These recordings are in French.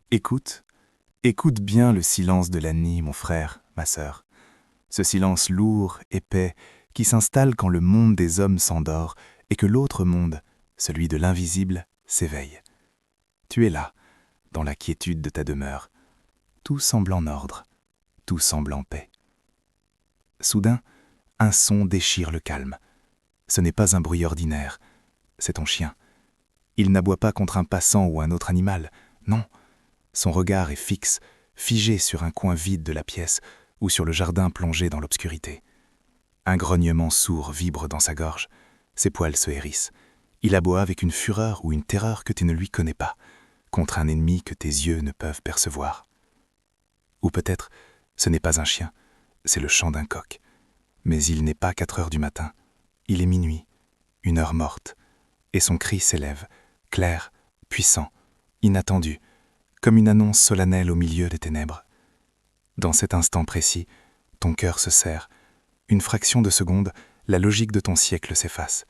Écoute, écoute bien le silence de la nuit, mon frère, ma sœur. Ce silence lourd, épais, qui s'installe quand le monde des hommes s'endort et que l'autre monde, celui de l'invisible, s'éveille. Tu es là, dans la quiétude de ta demeure. Tout semble en ordre, tout semble en paix. Soudain, un son déchire le calme. Ce n'est pas un bruit ordinaire, c'est ton chien. Il n'aboie pas contre un passant ou un autre animal, non. Son regard est fixe, figé sur un coin vide de la pièce ou sur le jardin plongé dans l'obscurité. Un grognement sourd vibre dans sa gorge, ses poils se hérissent. Il aboie avec une fureur ou une terreur que tu ne lui connais pas, contre un ennemi que tes yeux ne peuvent percevoir. Ou peut-être, ce n'est pas un chien, c'est le chant d'un coq. Mais il n'est pas 4 heures du matin, il est minuit, une heure morte, et son cri s'élève, clair, puissant, inattendu, comme une annonce solennelle au milieu des ténèbres. Dans cet instant précis, ton cœur se serre. Une fraction de seconde, la logique de ton siècle s'efface.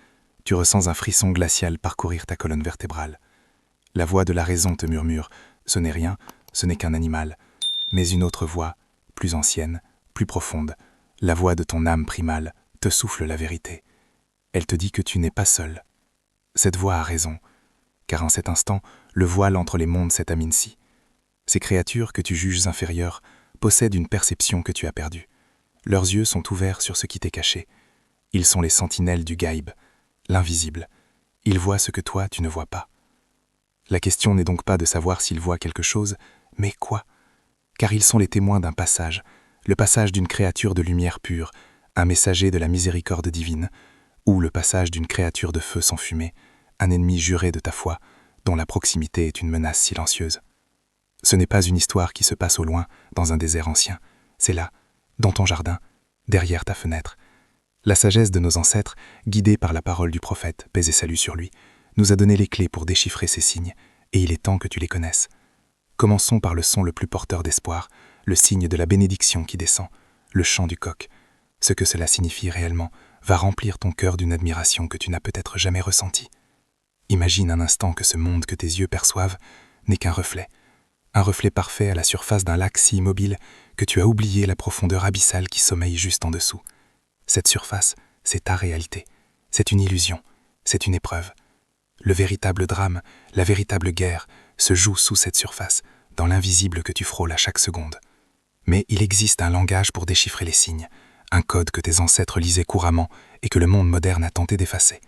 Tu ressens un frisson glacial parcourir ta colonne vertébrale. La voix de la raison te murmure, ce n'est rien, ce n'est qu'un animal. Mais une autre voix, plus ancienne, plus profonde, la voix de ton âme primale, te souffle la vérité. Elle te dit que tu n'es pas seul. Cette voix a raison, car en cet instant, le voile entre les mondes s'est aminci. Ces créatures que tu juges inférieures possèdent une perception que tu as perdue. Leurs yeux sont ouverts sur ce qui t'est caché. Ils sont les sentinelles du Gaïb, l'invisible. Ils voient ce que toi, tu ne vois pas. La question n'est donc pas de savoir s'ils voient quelque chose, mais quoi ? Car ils sont les témoins d'un passage, le passage d'une créature de lumière pure, un messager de la miséricorde divine, ou le passage d'une créature de feu sans fumée, un ennemi juré de ta foi, dont la proximité est une menace silencieuse. Ce n'est pas une histoire qui se passe au loin, dans un désert ancien. C'est là, dans ton jardin, derrière ta fenêtre. La sagesse de nos ancêtres, guidée par la parole du prophète, paix et salut sur lui, nous a donné les clés pour déchiffrer ces signes, et il est temps que tu les connaisses. Commençons par le son le plus porteur d'espoir, le signe de la bénédiction qui descend, le chant du coq. Ce que cela signifie réellement va remplir ton cœur d'une admiration que tu n'as peut-être jamais ressentie. Imagine un instant que ce monde que tes yeux perçoivent n'est qu'un reflet. Un reflet parfait à la surface d'un lac si immobile que tu as oublié la profondeur abyssale qui sommeille juste en dessous. Cette surface, c'est ta réalité. C'est une illusion. C'est une épreuve. Le véritable drame, la véritable guerre, se joue sous cette surface, dans l'invisible que tu frôles à chaque seconde. Mais il existe un langage pour déchiffrer les signes, un code que tes ancêtres lisaient couramment et que le monde moderne a tenté d'effacer.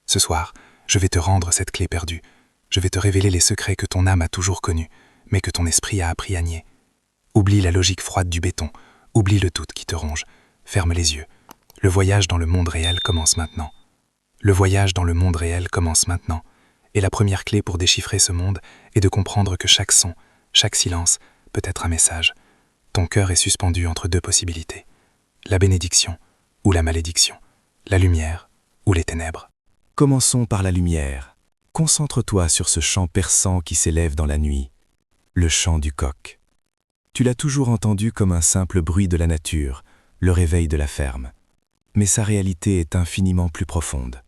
Ce soir, je vais te rendre cette clé perdue. Je vais te révéler les secrets que ton âme a toujours connus, mais que ton esprit a appris à nier. Oublie la logique froide du béton, oublie le doute qui te ronge. Ferme les yeux. Le voyage dans le monde réel commence maintenant. Le voyage dans le monde réel commence maintenant. Et la première clé pour déchiffrer ce monde est de comprendre que chaque son, chaque silence peut être un message. Ton cœur est suspendu entre 2 possibilités. La bénédiction ou la malédiction. La lumière ou les ténèbres. Commençons par la lumière. Concentre-toi sur ce chant perçant qui s'élève dans la nuit. Le chant du coq. Tu l'as toujours entendu comme un simple bruit de la nature, le réveil de la ferme. Mais sa réalité est infiniment plus profonde.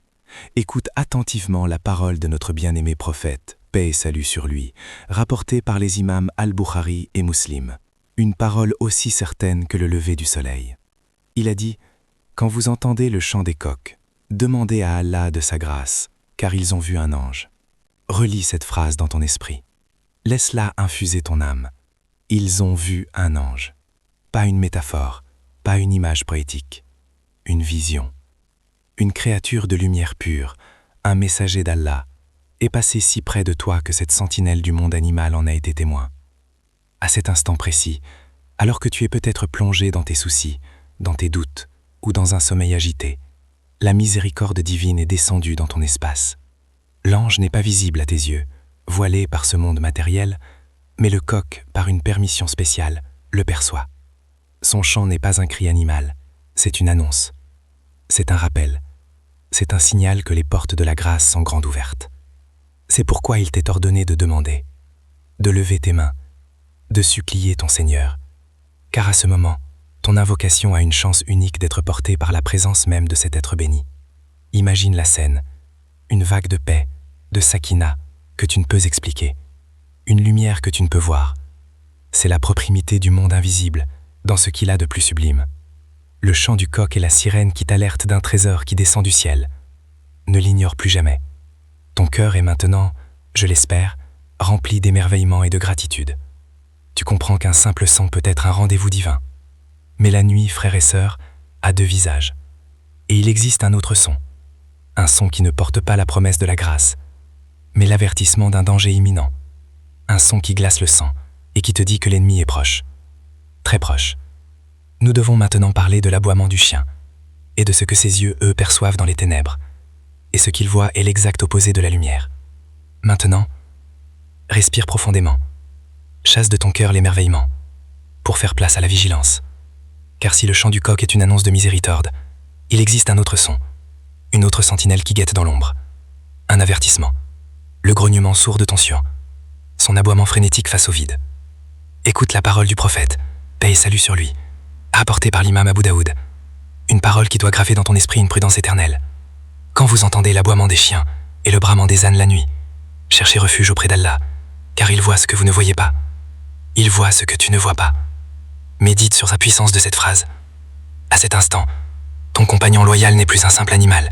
Écoute attentivement la parole de notre bien-aimé prophète, paix et salut sur lui, rapportée par les imams Al-Bukhari et Muslim. Une parole aussi certaine que le lever du soleil. Il a dit « Quand vous entendez le chant des coqs, demandez à Allah de sa grâce, car ils ont vu un ange. » Relis cette phrase dans ton esprit. Laisse-la infuser ton âme. Ils ont vu un ange. Pas une métaphore, pas une image poétique. Une vision. Une créature de lumière pure, un messager d'Allah, est passé si près de toi que cette sentinelle du monde animal en a été témoin. À cet instant précis, alors que tu es peut-être plongé dans tes soucis, dans tes doutes ou dans un sommeil agité, la miséricorde divine est descendue dans ton espace. L'ange n'est pas visible à tes yeux, voilé par ce monde matériel, mais le coq, par une permission spéciale, le perçoit. Son chant n'est pas un cri animal, c'est une annonce. C'est un rappel. C'est un signal que les portes de la grâce sont grandes ouvertes. C'est pourquoi il t'est ordonné de demander, de lever tes mains, de supplier ton Seigneur, car à ce moment, ton invocation a une chance unique d'être portée par la présence même de cet être béni. Imagine la scène, une vague de paix, de sakina, que tu ne peux expliquer. une lumière que tu ne peux voir. C'est la proximité du monde invisible, dans ce qu'il a de plus sublime. Le chant du coq est la sirène qui t'alerte d'un trésor qui descend du ciel. Ne l'ignore plus jamais. Ton cœur est maintenant, je l'espère, rempli d'émerveillement et de gratitude. Tu comprends qu'un simple son peut être un rendez-vous divin. Mais la nuit, frères et sœurs, a deux visages. Et il existe un autre son. Un son qui ne porte pas la promesse de la grâce, mais l'avertissement d'un danger imminent. Un son qui glace le sang et qui te dit que l'ennemi est proche. Très proche. Nous devons maintenant parler de l'aboiement du chien et de ce que ses yeux, eux, perçoivent dans les ténèbres. Et ce qu'ils voient est l'exact opposé de la lumière. Maintenant, respire profondément. Chasse de ton cœur l'émerveillement, pour faire place à la vigilance. Car si le chant du coq est une annonce de miséricorde, il existe un autre son, une autre sentinelle qui guette dans l'ombre. Un avertissement, le grognement sourd de ton sien, son aboiement frénétique face au vide. Écoute la parole du prophète, paix et salut sur lui, rapportée par l'imam Abu Daoud. Une parole qui doit graver dans ton esprit une prudence éternelle. Quand vous entendez l'aboiement des chiens et le brament des ânes la nuit, cherchez refuge auprès d'Allah, car il voit ce que vous ne voyez pas. Il voit ce que tu ne vois pas. Médite sur sa puissance de cette phrase. À cet instant, ton compagnon loyal n'est plus un simple animal.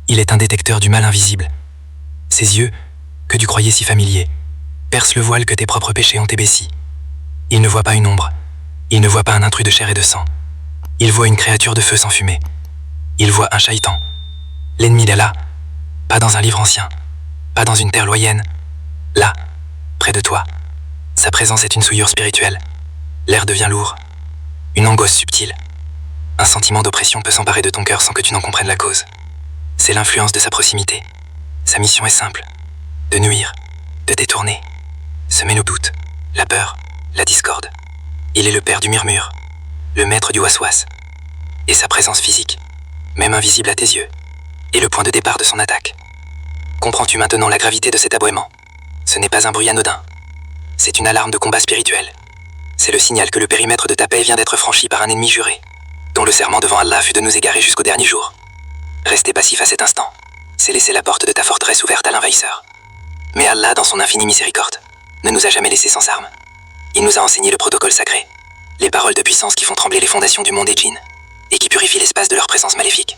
Il est un détecteur du mal invisible. Ses yeux, que tu croyais si familiers, percent le voile que tes propres péchés ont épaissi. Il ne voit pas une ombre. Il ne voit pas un intrus de chair et de sang. Il voit une créature de feu sans fumée. Il voit un shaitan, l'ennemi d'Allah, pas dans un livre ancien, pas dans une terre loyenne. Là, près de toi, sa présence est une souillure spirituelle. L'air devient lourd, une angoisse subtile. Un sentiment d'oppression peut s'emparer de ton cœur sans que tu n'en comprennes la cause. C'est l'influence de sa proximité. Sa mission est simple, de nuire, de détourner, semer le doute, la peur, la discorde. Il est le père du murmure, le maître du waswas. Et sa présence physique, même invisible à tes yeux, est le point de départ de son attaque. Comprends-tu maintenant la gravité de cet aboiement? Ce n'est pas un bruit anodin. C'est une alarme de combat spirituel. C'est le signal que le périmètre de ta paix vient d'être franchi par un ennemi juré, dont le serment devant Allah fut de nous égarer jusqu'au dernier jour. Rester passif à cet instant, c'est laisser la porte de ta forteresse ouverte à l'envahisseur. Mais Allah, dans son infinie miséricorde, ne nous a jamais laissés sans armes. Il nous a enseigné le protocole sacré, les paroles de puissance qui font trembler les fondations du monde des djinns, et qui purifient l'espace de leur présence maléfique.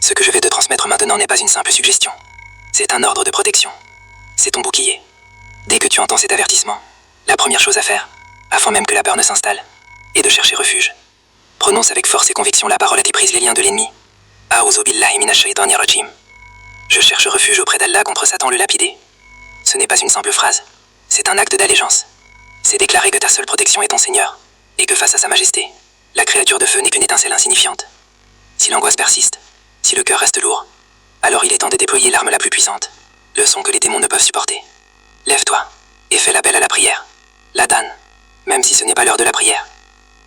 Ce que je vais te transmettre maintenant n'est pas une simple suggestion. C'est un ordre de protection. C'est ton bouclier. Dès que tu entends cet avertissement, la première chose à faire, avant même que la peur ne s'installe, est de chercher refuge. Prononce avec force et conviction la parole qui brise les liens de l'ennemi. A'udhu billahi minash shaitanir rajim. Je cherche refuge auprès d'Allah contre Satan le lapidé. Ce n'est pas une simple phrase, c'est un acte d'allégeance. C'est déclarer que ta seule protection est ton Seigneur, et que face à sa majesté, la créature de feu n'est qu'une étincelle insignifiante. Si l'angoisse persiste, si le cœur reste lourd, alors il est temps de déployer l'arme la plus puissante, le son que les démons ne peuvent supporter. Lève-toi et fais l'appel à la prière, l'adhan, même si ce n'est pas l'heure de la prière.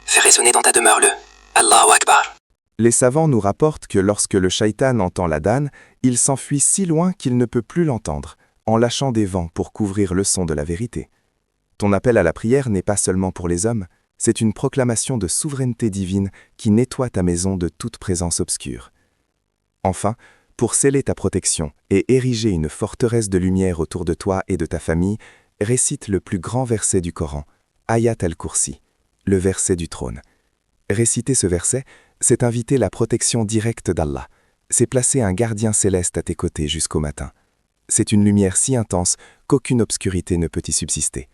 Fais résonner dans ta demeure le Allahu Akbar. Les savants nous rapportent que lorsque le shaitan entend l'adhan, il s'enfuit si loin qu'il ne peut plus l'entendre, en lâchant des vents pour couvrir le son de la vérité. Ton appel à la prière n'est pas seulement pour les hommes, c'est une proclamation de souveraineté divine qui nettoie ta maison de toute présence obscure. Enfin, pour sceller ta protection et ériger une forteresse de lumière autour de toi et de ta famille, récite le plus grand verset du Coran, Ayat al-Kursi, le verset du trône. Réciter ce verset, c'est inviter la protection directe d'Allah, c'est placer un gardien céleste à tes côtés jusqu'au matin. C'est une lumière si intense qu'aucune obscurité ne peut y subsister.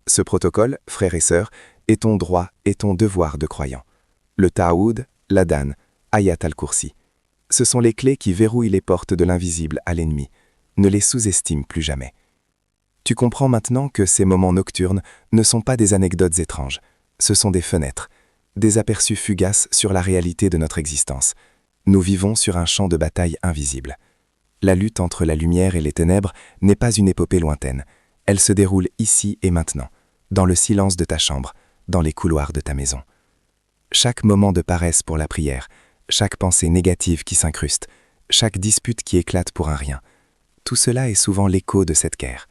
Ce protocole, frères et sœurs, est ton droit et ton devoir de croyant. Le Ta'oud, l'Adhan, Ayat al-Kursi. Ce sont les clés qui verrouillent les portes de l'invisible à l'ennemi. Ne les sous-estime plus jamais. Tu comprends maintenant que ces moments nocturnes ne sont pas des anecdotes étranges. Ce sont des fenêtres, des aperçus fugaces sur la réalité de notre existence. Nous vivons sur un champ de bataille invisible. La lutte entre la lumière et les ténèbres n'est pas une épopée lointaine. Elle se déroule ici et maintenant, dans le silence de ta chambre, dans les couloirs de ta maison. Chaque moment de paresse pour la prière, chaque pensée négative qui s'incruste, chaque dispute qui éclate pour un rien, tout cela est souvent l'écho de cette guerre.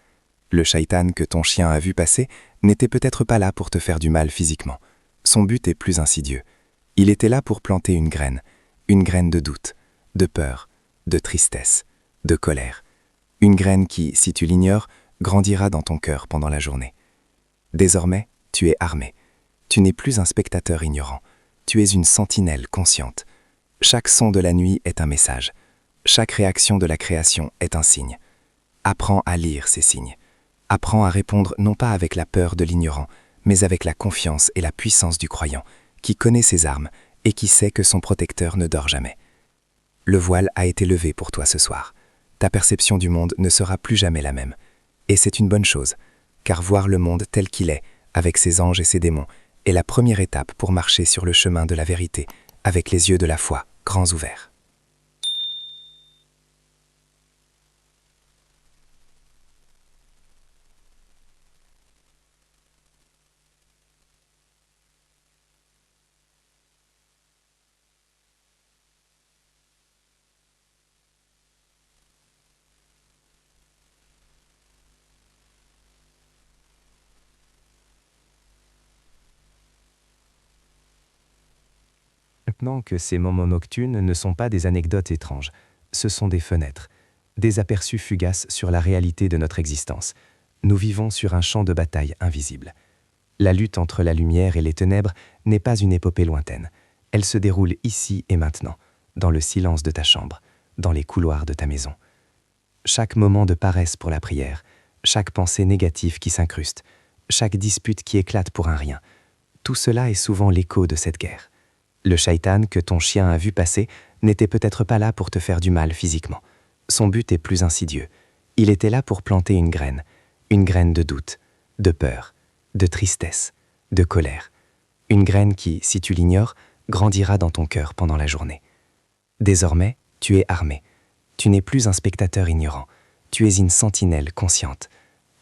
Le shaitan que ton chien a vu passer n'était peut-être pas là pour te faire du mal physiquement. Son but est plus insidieux. Il était là pour planter une graine de doute, de peur, de tristesse, de colère. Une graine qui, si tu l'ignores, grandira dans ton cœur pendant la journée. Désormais, tu es armé. Tu n'es plus un spectateur ignorant. Tu es une sentinelle consciente. Chaque son de la nuit est un message. Chaque réaction de la création est un signe. Apprends à lire ces signes. Apprends à répondre non pas avec la peur de l'ignorant, mais avec la confiance et la puissance du croyant, qui connaît ses armes et qui sait que son protecteur ne dort jamais. Le voile a été levé pour toi ce soir. Ta perception du monde ne sera plus jamais la même. Et c'est une bonne chose, car voir le monde tel qu'il est, avec ses anges et ses démons, est la première étape pour marcher sur le chemin de la vérité, avec les yeux de la foi grands ouverts. Maintenant que ces moments nocturnes ne sont pas des anecdotes étranges, ce sont des fenêtres, des aperçus fugaces sur la réalité de notre existence. Nous vivons sur un champ de bataille invisible. La lutte entre la lumière et les ténèbres n'est pas une épopée lointaine. Elle se déroule ici et maintenant, dans le silence de ta chambre, dans les couloirs de ta maison. Chaque moment de paresse pour la prière, chaque pensée négative qui s'incruste, chaque dispute qui éclate pour un rien, tout cela est souvent l'écho de cette guerre. Le shaitan que ton chien a vu passer n'était peut-être pas là pour te faire du mal physiquement. Son but est plus insidieux. Il était là pour planter une graine de doute, de peur, de tristesse, de colère. Une graine qui, si tu l'ignores, grandira dans ton cœur pendant la journée. Désormais, tu es armé. Tu n'es plus un spectateur ignorant. Tu es une sentinelle consciente.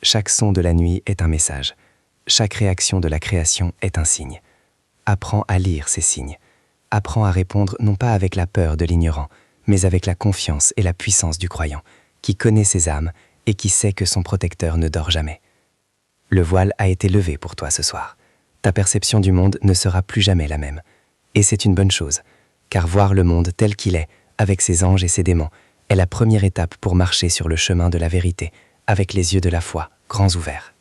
Chaque son de la nuit est un message. Chaque réaction de la création est un signe. Apprends à lire ces signes. Apprends à répondre non pas avec la peur de l'ignorant, mais avec la confiance et la puissance du croyant, qui connaît ses âmes et qui sait que son protecteur ne dort jamais. Le voile a été levé pour toi ce soir. Ta perception du monde ne sera plus jamais la même. Et c'est une bonne chose, car voir le monde tel qu'il est, avec ses anges et ses démons, est la première étape pour marcher sur le chemin de la vérité, avec les yeux de la foi grands ouverts.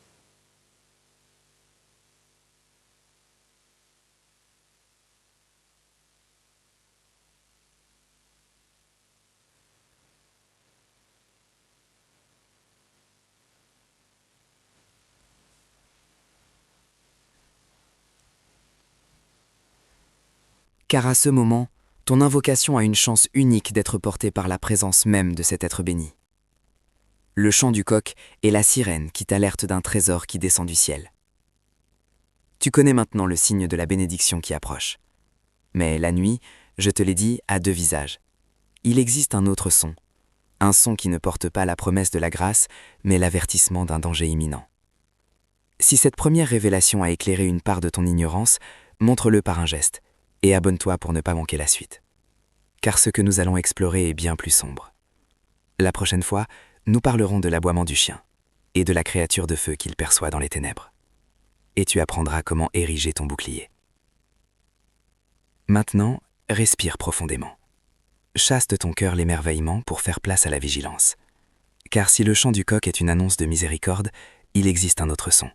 Car à ce moment, ton invocation a une chance unique d'être portée par la présence même de cet être béni. Le chant du coq est la sirène qui t'alerte d'un trésor qui descend du ciel. Tu connais maintenant le signe de la bénédiction qui approche. Mais la nuit, je te l'ai dit, a deux visages. Il existe un autre son, un son qui ne porte pas la promesse de la grâce, mais l'avertissement d'un danger imminent. Si cette première révélation a éclairé une part de ton ignorance, montre-le par un geste, et abonne-toi pour ne pas manquer la suite. Car ce que nous allons explorer est bien plus sombre. La prochaine fois, nous parlerons de l'aboiement du chien, et de la créature de feu qu'il perçoit dans les ténèbres. Et tu apprendras comment ériger ton bouclier. Maintenant, respire profondément. Chasse de ton cœur l'émerveillement pour faire place à la vigilance. Car si le chant du coq est une annonce de miséricorde, il existe un autre son,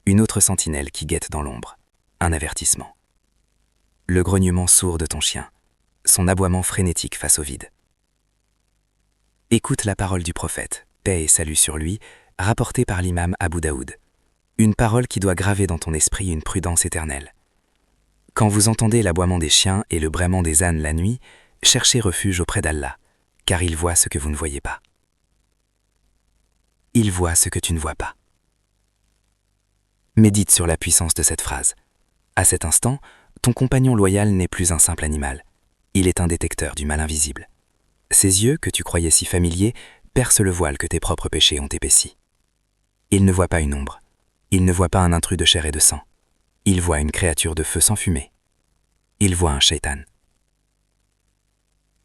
une autre sentinelle qui guette dans l'ombre, un avertissement. Le grognement sourd de ton chien, son aboiement frénétique face au vide. Écoute la parole du prophète, paix et salut sur lui, rapportée par l'imam Abu Daoud. Une parole qui doit graver dans ton esprit une prudence éternelle. Quand vous entendez l'aboiement des chiens et le braiement des ânes la nuit, cherchez refuge auprès d'Allah, car il voit ce que vous ne voyez pas. Il voit ce que tu ne vois pas. Médite sur la puissance de cette phrase. À cet instant, ton compagnon loyal n'est plus un simple animal. Il est un détecteur du mal invisible. Ses yeux, que tu croyais si familiers, percent le voile que tes propres péchés ont épaissi. Il ne voit pas une ombre. Il ne voit pas un intrus de chair et de sang. Il voit une créature de feu sans fumée. Il voit un shaitan.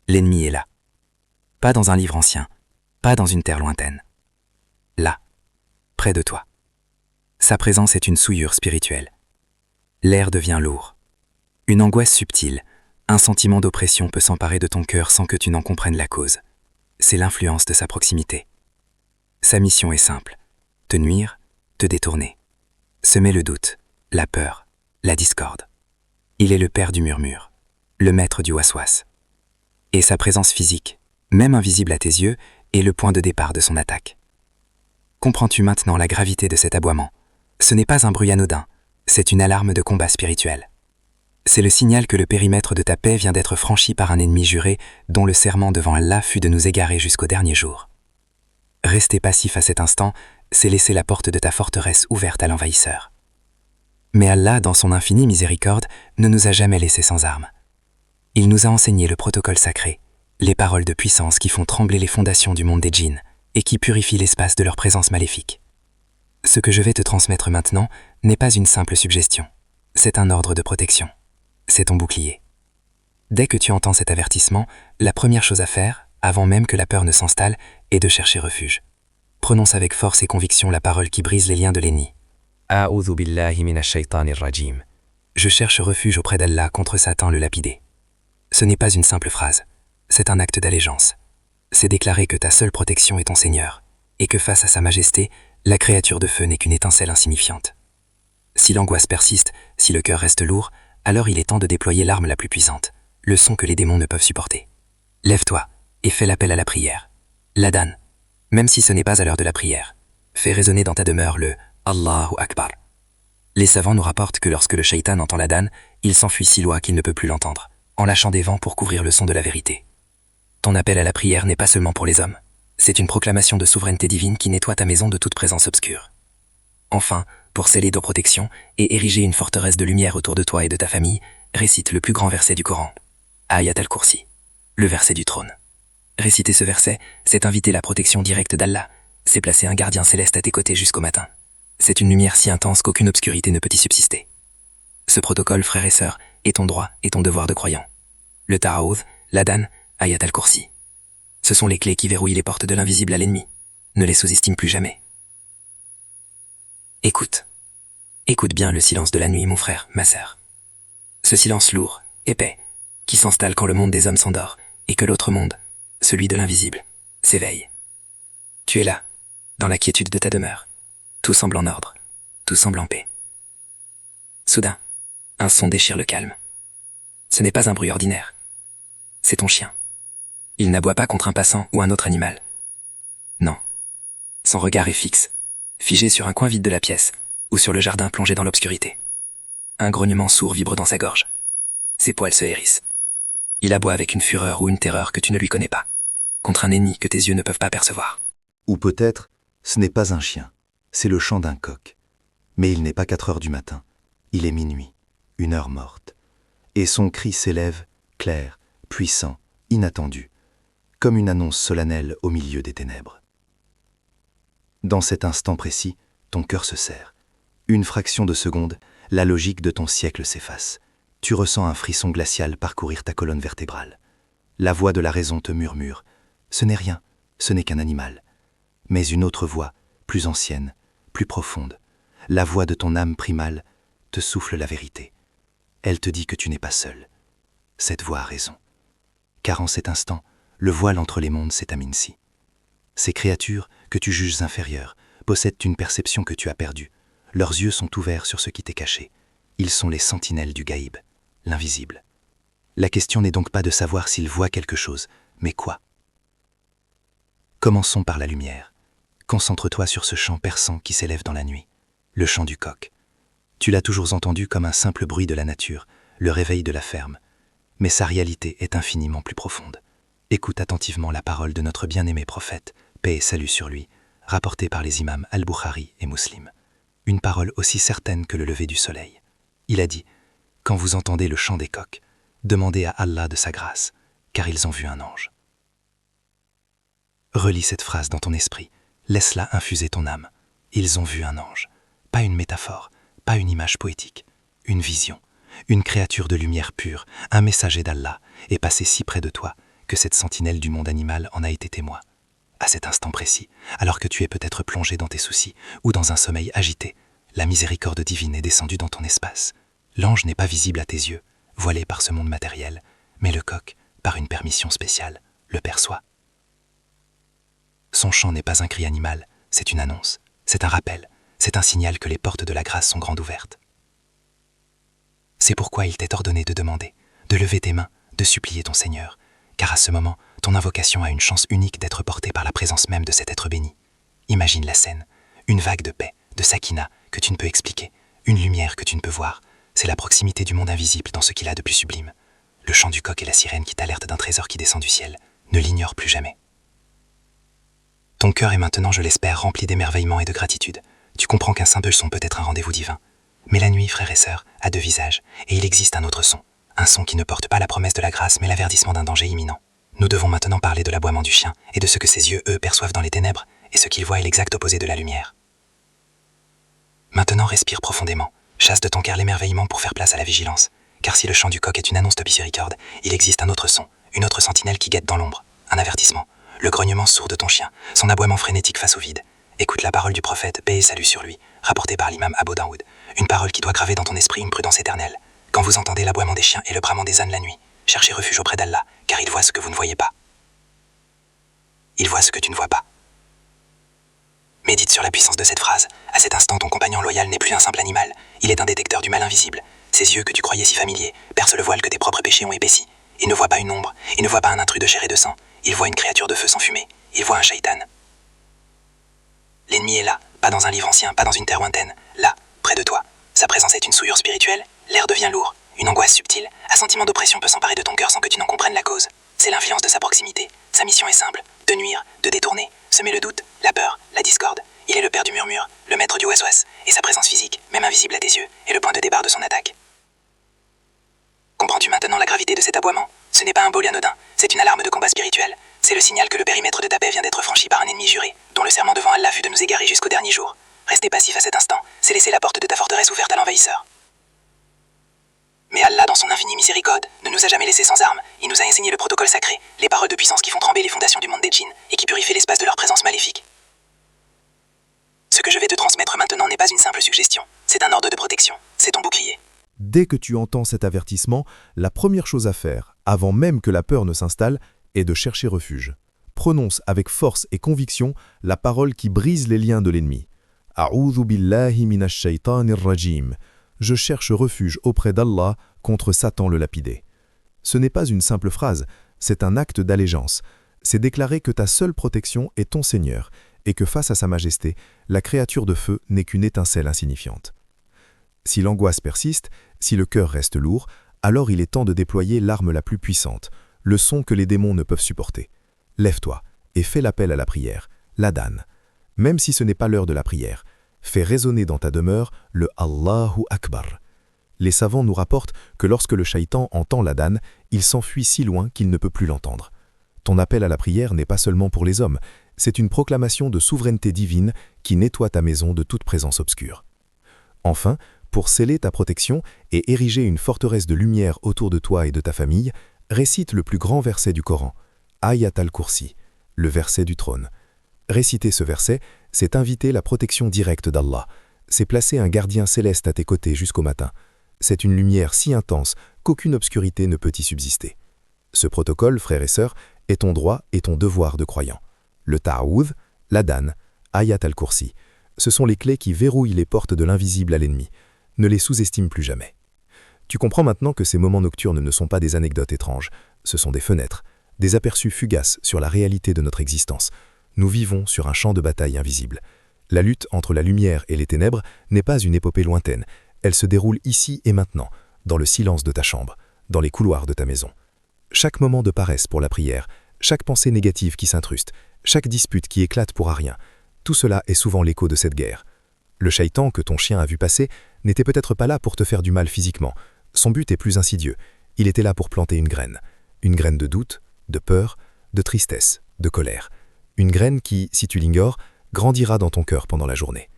L'ennemi est là. Pas dans un livre ancien, pas dans une terre lointaine. Là, près de toi. Sa présence est une souillure spirituelle. L'air devient lourd. Une angoisse subtile, un sentiment d'oppression peut s'emparer de ton cœur sans que tu n'en comprennes la cause. C'est l'influence de sa proximité. Sa mission est simple, te nuire, te détourner. Semer le doute, la peur, la discorde. Il est le père du murmure, le maître du waswas. Et sa présence physique, même invisible à tes yeux, est le point de départ de son attaque. Comprends-tu maintenant la gravité de cet aboiement? Ce n'est pas un bruit anodin, c'est une alarme de combat spirituel. C'est le signal que le périmètre de ta paix vient d'être franchi par un ennemi juré dont le serment devant Allah fut de nous égarer jusqu'au dernier jour. Rester passif à cet instant, c'est laisser la porte de ta forteresse ouverte à l'envahisseur. Mais Allah, dans son infinie miséricorde, ne nous a jamais laissés sans armes. Il nous a enseigné le protocole sacré, les paroles de puissance qui font trembler les fondations du monde des djinns et qui purifient l'espace de leur présence maléfique. Ce que je vais te transmettre maintenant n'est pas une simple suggestion, c'est un ordre de protection. C'est ton bouclier. Dès que tu entends cet avertissement, la première chose à faire, avant même que la peur ne s'installe, est de chercher refuge. Prononce avec force et conviction la parole qui brise les liens de l'ennemi. A'udhu billahi minash shaitanir rajim. Je cherche refuge auprès d'Allah contre Satan le lapidé. Ce n'est pas une simple phrase, c'est un acte d'allégeance. C'est déclarer que ta seule protection est ton Seigneur, et que face à sa majesté, la créature de feu n'est qu'une étincelle insignifiante. Si l'angoisse persiste, si le cœur reste lourd, alors il est temps de déployer l'arme la plus puissante, le son que les démons ne peuvent supporter. Lève-toi et fais l'appel à la prière. L'adhan, même si ce n'est pas à l'heure de la prière, fais résonner dans ta demeure le Allahu Akbar. Les savants nous rapportent que lorsque le shaitan entend l'adhan, il s'enfuit si loin qu'il ne peut plus l'entendre, en lâchant des vents pour couvrir le son de la vérité. Ton appel à la prière n'est pas seulement pour les hommes, c'est une proclamation de souveraineté divine qui nettoie ta maison de toute présence obscure. Enfin, pour sceller ta protection et ériger une forteresse de lumière autour de toi et de ta famille, récite le plus grand verset du Coran, Ayat al-Kursi, le verset du trône. Réciter ce verset, c'est inviter la protection directe d'Allah, c'est placer un gardien céleste à tes côtés jusqu'au matin. C'est une lumière si intense qu'aucune obscurité ne peut y subsister. Ce protocole, frères et sœurs, est ton droit et ton devoir de croyant. Le Ta'awudh, l'Adhan, Ayat al-Kursi. Ce sont les clés qui verrouillent les portes de l'invisible à l'ennemi. Ne les sous-estime plus jamais. Écoute. Écoute bien le silence de la nuit, mon frère, ma sœur. Ce silence lourd, épais, qui s'installe quand le monde des hommes s'endort et que l'autre monde, celui de l'invisible, s'éveille. Tu es là, dans la quiétude de ta demeure. Tout semble en ordre, tout semble en paix. Soudain, un son déchire le calme. Ce n'est pas un bruit ordinaire. C'est ton chien. Il n'aboie pas contre un passant ou un autre animal. Non. Son regard est fixe, figé sur un coin vide de la pièce, ou sur le jardin plongé dans l'obscurité. Un grognement sourd vibre dans sa gorge. Ses poils se hérissent. Il aboie avec une fureur ou une terreur que tu ne lui connais pas, contre un ennemi que tes yeux ne peuvent pas percevoir. Ou peut-être, ce n'est pas un chien, c'est le chant d'un coq. Mais il n'est pas 4 heures du matin, il est minuit, une heure morte. Et son cri s'élève, clair, puissant, inattendu, comme une annonce solennelle au milieu des ténèbres. Dans cet instant précis, ton cœur se serre. Une fraction de seconde, la logique de ton siècle s'efface. Tu ressens un frisson glacial parcourir ta colonne vertébrale. La voix de la raison te murmure. Ce n'est rien, ce n'est qu'un animal. Mais une autre voix, plus ancienne, plus profonde, la voix de ton âme primale, te souffle la vérité. Elle te dit que tu n'es pas seul. Cette voix a raison. Car en cet instant, le voile entre les mondes s'est aminci. Ces créatures, que tu juges inférieures, possèdent une perception que tu as perdue. Leurs yeux sont ouverts sur ce qui t'est caché. Ils sont les sentinelles du gaïb, l'invisible. La question n'est donc pas de savoir s'ils voient quelque chose, mais quoi? Commençons par la lumière. Concentre-toi sur ce chant perçant qui s'élève dans la nuit, le chant du coq. Tu l'as toujours entendu comme un simple bruit de la nature, le réveil de la ferme. Mais sa réalité est infiniment plus profonde. Écoute attentivement la parole de notre bien-aimé prophète, paix et salut sur lui, rapportée par les imams Al-Bukhari et Muslim. Une parole aussi certaine que le lever du soleil. Il a dit, « Quand vous entendez le chant des coqs, demandez à Allah de sa grâce, car ils ont vu un ange. » Relis cette phrase dans ton esprit, laisse-la infuser ton âme. Ils ont vu un ange. Pas une métaphore, pas une image poétique, une vision, une créature de lumière pure, un messager d'Allah, est passé si près de toi que cette sentinelle du monde animal en a été témoin. À cet instant précis, alors que tu es peut-être plongé dans tes soucis ou dans un sommeil agité, la miséricorde divine est descendue dans ton espace. L'ange n'est pas visible à tes yeux, voilé par ce monde matériel, mais le coq, par une permission spéciale, le perçoit. Son chant n'est pas un cri animal, c'est une annonce, C'est un rappel, c'est un signal que les portes de la grâce sont grandes ouvertes. C'est pourquoi il t'est ordonné de demander, de lever tes mains, de supplier ton Seigneur, car à ce moment, ton invocation a une chance unique d'être portée par la présence même de cet être béni. Imagine la scène, une vague de paix, de sakina que tu ne peux expliquer, une lumière que tu ne peux voir. C'est la proximité du monde invisible dans ce qu'il a de plus sublime. Le chant du coq et la sirène qui t'alertent d'un trésor qui descend du ciel. Ne l'ignore plus jamais. Ton cœur est maintenant, je l'espère, rempli d'émerveillement et de gratitude. Tu comprends qu'un simple son peut être un rendez-vous divin. Mais la nuit, frères et sœurs, a deux visages, et il existe un autre son. Un son qui ne porte pas la promesse de la grâce, mais l'avertissement d'un danger imminent. Nous devons maintenant parler de l'aboiement du chien, et de ce que ses yeux, eux, perçoivent dans les ténèbres, et ce qu'ils voient est l'exact opposé de la lumière. Maintenant, respire profondément. Chasse de ton cœur l'émerveillement pour faire place à la vigilance. Car si le chant du coq est une annonce de miséricorde, il existe un autre son, une autre sentinelle qui guette dans l'ombre. Un avertissement. Le grognement sourd de ton chien, son aboiement frénétique face au vide. Écoute la parole du prophète, paix et salut sur lui, rapportée par l'imam Abu Daoud. Une parole qui doit graver dans ton esprit une prudence éternelle. Quand vous entendez l'aboiement des chiens et le bramement des ânes la nuit, cherchez refuge auprès d'Allah, car il voit ce que vous ne voyez pas. Il voit ce que tu ne vois pas. Médite sur la puissance de cette phrase. À cet instant, ton compagnon loyal n'est plus un simple animal. Il est un détecteur du mal invisible. Ses yeux, que tu croyais si familiers, percent le voile que tes propres péchés ont épaissi. Il ne voit pas une ombre, il ne voit pas un intrus de chair et de sang. Il voit une créature de feu sans fumée. Il voit un shaitan. L'ennemi est là, pas dans un livre ancien, pas dans une terre lointaine. Là, près de toi. Sa présence est une souillure spirituelle. L'air devient lourd. Une angoisse subtile. Un sentiment d'oppression peut s'emparer de ton cœur sans que tu n'en comprennes la cause. C'est l'influence de sa proximité. Sa mission est simple. De nuire, de détourner, semer le doute, la peur, la discorde. Il est le père du murmure, le maître du waswas, et sa présence physique, même invisible à tes yeux, est le point de départ de son attaque. Comprends-tu maintenant la gravité de cet aboiement? Ce n'est pas un bol anodin, c'est une alarme de combat spirituel. C'est le signal que le périmètre de ta paix vient d'être franchi par un ennemi juré, dont le serment devant Allah fut de nous égarer jusqu'au dernier jour. Rester passif à cet instant, c'est laisser la porte de ta forteresse ouverte à l'envahisseur. Mais Allah, dans son infinie miséricorde, ne nous a jamais laissés sans armes. Il nous a enseigné le protocole sacré, les paroles de puissance qui font trembler les fondations du monde des djinns, et qui purifient l'espace de leur présence maléfique. Ce que je vais te transmettre maintenant n'est pas une simple suggestion, c'est un ordre de protection, c'est ton bouclier. Dès que tu entends cet avertissement, la première chose à faire, avant même que la peur ne s'installe, est de chercher refuge. Prononce avec force et conviction la parole qui brise les liens de l'ennemi. « A'udhu billahi minash shaitanir rajim » Je cherche refuge auprès d'Allah contre Satan le lapidé. Ce n'est pas une simple phrase, c'est un acte d'allégeance. C'est déclarer que ta seule protection est ton Seigneur, et que face à sa majesté, la créature de feu n'est qu'une étincelle insignifiante. Si l'angoisse persiste, si le cœur reste lourd, alors il est temps de déployer l'arme la plus puissante, le son que les démons ne peuvent supporter. Lève-toi et fais l'appel à la prière, l'adhan. Même si ce n'est pas l'heure de la prière, fais résonner dans ta demeure le Allahu Akbar. Les savants nous rapportent que lorsque le shaitan entend l'adhan, il s'enfuit si loin qu'il ne peut plus l'entendre. Ton appel à la prière n'est pas seulement pour les hommes, c'est une proclamation de souveraineté divine qui nettoie ta maison de toute présence obscure. Enfin, pour sceller ta protection et ériger une forteresse de lumière autour de toi et de ta famille, récite le plus grand verset du Coran, Ayat al-Kursi, le verset du trône. Réciter ce verset, c'est inviter la protection directe d'Allah. C'est placer un gardien céleste à tes côtés jusqu'au matin. C'est une lumière si intense qu'aucune obscurité ne peut y subsister. Ce protocole, frères et sœurs, est ton droit et ton devoir de croyant. Le ta'awudh, l'adhan, Ayat al-Kursi, ce sont les clés qui verrouillent les portes de l'invisible à l'ennemi. Ne les sous-estime plus jamais. Tu comprends maintenant que ces moments nocturnes ne sont pas des anecdotes étranges, ce sont des fenêtres, des aperçus fugaces sur la réalité de notre existence. Nous vivons sur un champ de bataille invisible. La lutte entre la lumière et les ténèbres n'est pas une épopée lointaine, elle se déroule ici et maintenant, dans le silence de ta chambre, dans les couloirs de ta maison. Chaque moment de paresse pour la prière, chaque pensée négative qui s'incruste, chaque dispute qui éclate pour rien, tout cela est souvent l'écho de cette guerre. Le shaitan que ton chien a vu passer n'était peut-être pas là pour te faire du mal physiquement. Son but est plus insidieux. Il était là pour planter une graine de doute, de peur, de tristesse, de colère. Une graine qui, si tu l'ignores, grandira dans ton cœur pendant la journée.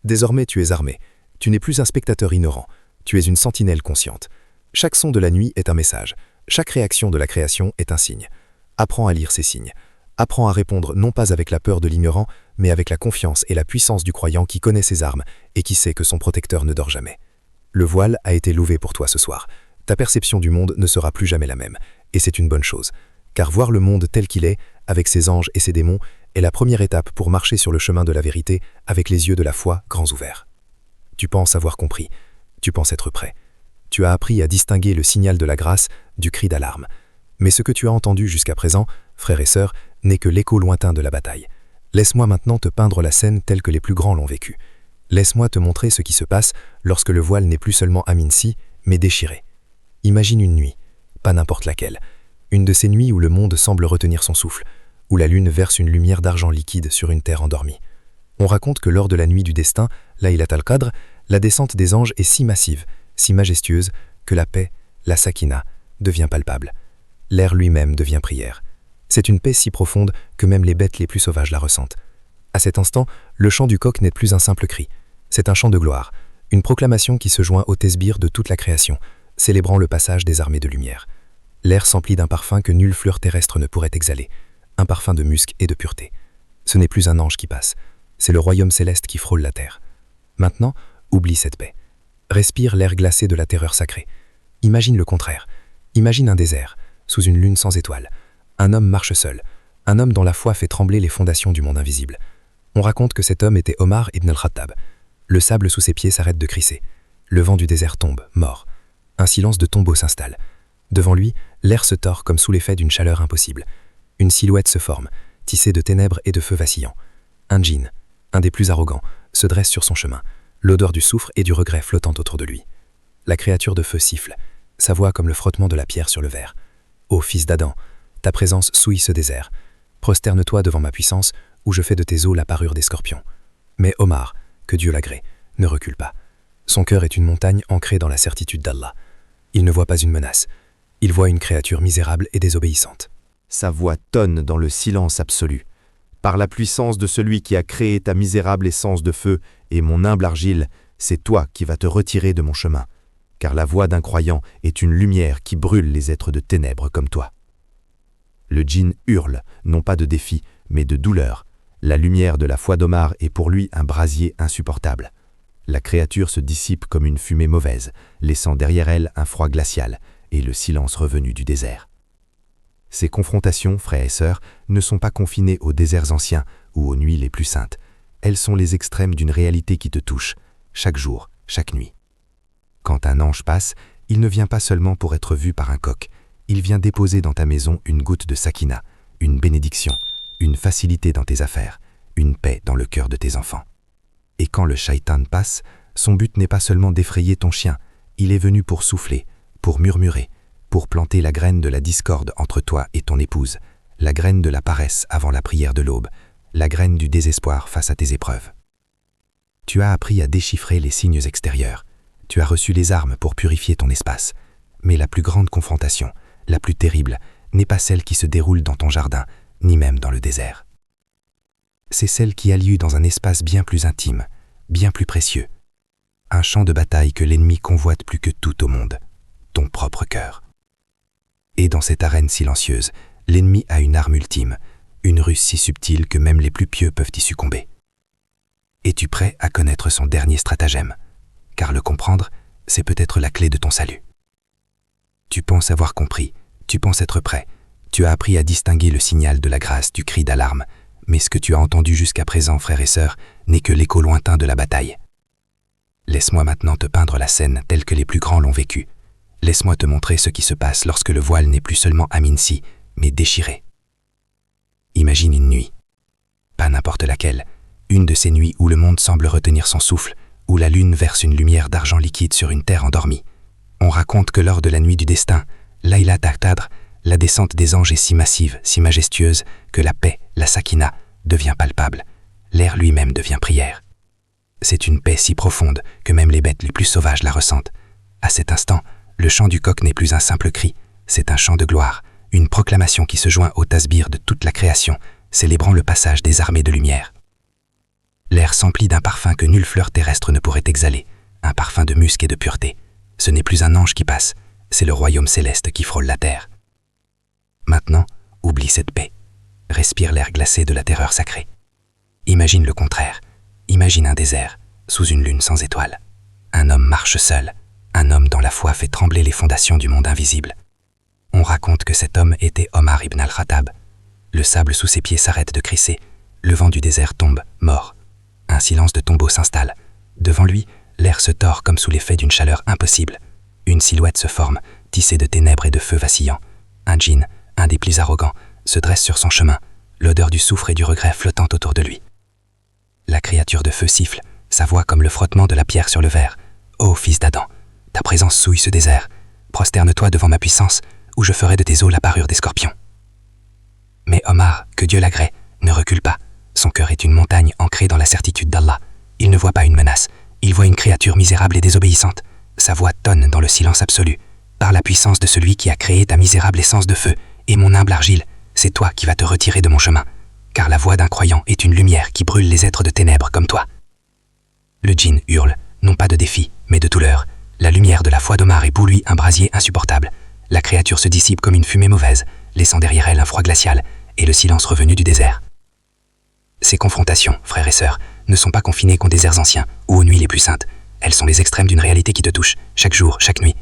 Désormais tu es armé. Tu n'es plus un spectateur ignorant. Tu es une sentinelle consciente. Chaque son de la nuit est un message. Chaque réaction de la création est un signe. Apprends à lire ces signes. Apprends à répondre non pas avec la peur de l'ignorant, mais avec la confiance et la puissance du croyant qui connaît ses armes et qui sait que son protecteur ne dort jamais. Le voile a été levé pour toi ce soir. Ta perception du monde ne sera plus jamais la même, et c'est une bonne chose. Car voir le monde tel qu'il est, avec ses anges et ses démons, est la première étape pour marcher sur le chemin de la vérité avec les yeux de la foi grands ouverts. Tu penses avoir compris, tu penses être prêt. Tu as appris à distinguer le signal de la grâce du cri d'alarme. Mais ce que tu as entendu jusqu'à présent, frères et sœurs, n'est que l'écho lointain de la bataille. Laisse-moi maintenant te peindre la scène telle que les plus grands l'ont vécue. Laisse-moi te montrer ce qui se passe lorsque le voile n'est plus seulement aminci, mais déchiré. Imagine une nuit, pas n'importe laquelle. Une de ces nuits où le monde semble retenir son souffle, où la lune verse une lumière d'argent liquide sur une terre endormie. On raconte que lors de la nuit du destin, Laylat al-Qadr, la descente des anges est si massive, si majestueuse, que la paix, la sakina, devient palpable. L'air lui-même devient prière. C'est une paix si profonde que même les bêtes les plus sauvages la ressentent. À cet instant, le chant du coq n'est plus un simple cri. C'est un chant de gloire, une proclamation qui se joint au tesbir de toute la création, célébrant le passage des armées de lumière. L'air s'emplit d'un parfum que nulle fleur terrestre ne pourrait exhaler, un parfum de musc et de pureté. Ce n'est plus un ange qui passe, c'est le royaume céleste qui frôle la terre. Maintenant, oublie cette paix. Respire l'air glacé de la terreur sacrée. Imagine le contraire. Imagine un désert, sous une lune sans étoiles. Un homme marche seul, un homme dont la foi fait trembler les fondations du monde invisible. On raconte que cet homme était Omar ibn al-Khattab. Le sable sous ses pieds s'arrête de crisser. Le vent du désert tombe, mort. Un silence de tombeau s'installe. Devant lui, l'air se tord comme sous l'effet d'une chaleur impossible. Une silhouette se forme, tissée de ténèbres et de feux vacillants. Un djinn, un des plus arrogants, se dresse sur son chemin, l'odeur du soufre et du regret flottant autour de lui. La créature de feu siffle, sa voix comme le frottement de la pierre sur le verre. Ô fils d'Adam, ta présence souille ce désert. Prosterne-toi devant ma puissance, où je fais de tes os la parure des scorpions. Mais Omar, que Dieu l'agrée, ne recule pas. Son cœur est une montagne ancrée dans la certitude d'Allah. Il ne voit pas une menace. Il voit une créature misérable et désobéissante. Sa voix tonne dans le silence absolu. Par la puissance de celui qui a créé ta misérable essence de feu et mon humble argile, c'est toi qui vas te retirer de mon chemin, car la voix d'un croyant est une lumière qui brûle les êtres de ténèbres comme toi. Le djinn hurle, non pas de défi, mais de douleur. La lumière de la foi d'Omar est pour lui un brasier insupportable. La créature se dissipe comme une fumée mauvaise, laissant derrière elle un froid glacial et le silence revenu du désert. Ces confrontations, frères et sœurs, ne sont pas confinées aux déserts anciens ou aux nuits les plus saintes. Elles sont les extrêmes d'une réalité qui te touche, chaque jour, chaque nuit. Quand un ange passe, il ne vient pas seulement pour être vu par un coq, il vient déposer dans ta maison une goutte de sakina, une bénédiction, une facilité dans tes affaires, une paix dans le cœur de tes enfants. Et quand le shaitan passe, son but n'est pas seulement d'effrayer ton chien, il est venu pour souffler, pour murmurer, pour planter la graine de la discorde entre toi et ton épouse, la graine de la paresse avant la prière de l'aube, la graine du désespoir face à tes épreuves. Tu as appris à déchiffrer les signes extérieurs, tu as reçu les armes pour purifier ton espace, mais la plus grande confrontation, la plus terrible, n'est pas celle qui se déroule dans ton jardin, ni même dans le désert. C'est celle qui a lieu dans un espace bien plus intime, bien plus précieux, un champ de bataille que l'ennemi convoite plus que tout au monde, ton propre cœur. Et dans cette arène silencieuse, l'ennemi a une arme ultime, une ruse si subtile que même les plus pieux peuvent y succomber. Es-tu prêt à connaître son dernier stratagème? Car le comprendre, c'est peut-être la clé de ton salut. Tu penses avoir compris, tu penses être prêt, tu as appris à distinguer le signal de la grâce du cri d'alarme, mais ce que tu as entendu jusqu'à présent, frères et sœurs, n'est que l'écho lointain de la bataille. Laisse-moi maintenant te peindre la scène telle que les plus grands l'ont vécue. Laisse-moi te montrer ce qui se passe lorsque le voile n'est plus seulement aminci, mais déchiré. Imagine une nuit. Pas n'importe laquelle, une de ces nuits où le monde semble retenir son souffle, où la lune verse une lumière d'argent liquide sur une terre endormie. On raconte que lors de la nuit du destin, Laylat al-Qadr, la descente des anges est si massive, si majestueuse, que la paix, la sakina, devient palpable. L'air lui-même devient prière. C'est une paix si profonde que même les bêtes les plus sauvages la ressentent. À cet instant, le chant du coq n'est plus un simple cri, c'est un chant de gloire, une proclamation qui se joint au tasbir de toute la création, célébrant le passage des armées de lumière. L'air s'emplit d'un parfum que nulle fleur terrestre ne pourrait exhaler, un parfum de musc et de pureté. Ce n'est plus un ange qui passe, c'est le royaume céleste qui frôle la terre. Maintenant, oublie cette paix. Respire l'air glacé de la terreur sacrée. Imagine le contraire. Imagine un désert, sous une lune sans étoiles. Un homme marche seul. Un homme dont la foi fait trembler les fondations du monde invisible. On raconte que cet homme était Omar ibn al-Khattab. Le sable sous ses pieds s'arrête de crisser. Le vent du désert tombe, mort. Un silence de tombeau s'installe. Devant lui, l'air se tord comme sous l'effet d'une chaleur impossible. Une silhouette se forme, tissée de ténèbres et de feux vacillants. Un djinn, un des plus arrogants, se dresse sur son chemin, l'odeur du soufre et du regret flottant autour de lui. La créature de feu siffle, sa voix comme le frottement de la pierre sur le verre. « Ô fils d'Adam, ta présence souille ce désert. Prosterne-toi devant ma puissance, ou je ferai de tes os la parure des scorpions. » Mais Omar, que Dieu l'agrée, ne recule pas. Son cœur est une montagne ancrée dans la certitude d'Allah. Il ne voit pas une menace, il voit une créature misérable et désobéissante. Sa voix tonne dans le silence absolu. Par la puissance de celui qui a créé ta misérable essence de feu et mon humble argile, c'est toi qui vas te retirer de mon chemin. Car la voix d'un croyant est une lumière qui brûle les êtres de ténèbres comme toi. Le djinn hurle, non pas de défi, mais de douleur. La lumière de la foi d'Omar éblouit un brasier insupportable. La créature se dissipe comme une fumée mauvaise, laissant derrière elle un froid glacial et le silence revenu du désert. Ces confrontations, frères et sœurs, ne sont pas confinées qu'aux déserts anciens ou aux nuits les plus saintes. Elles sont les extrêmes d'une réalité qui te touche, chaque jour, chaque nuit.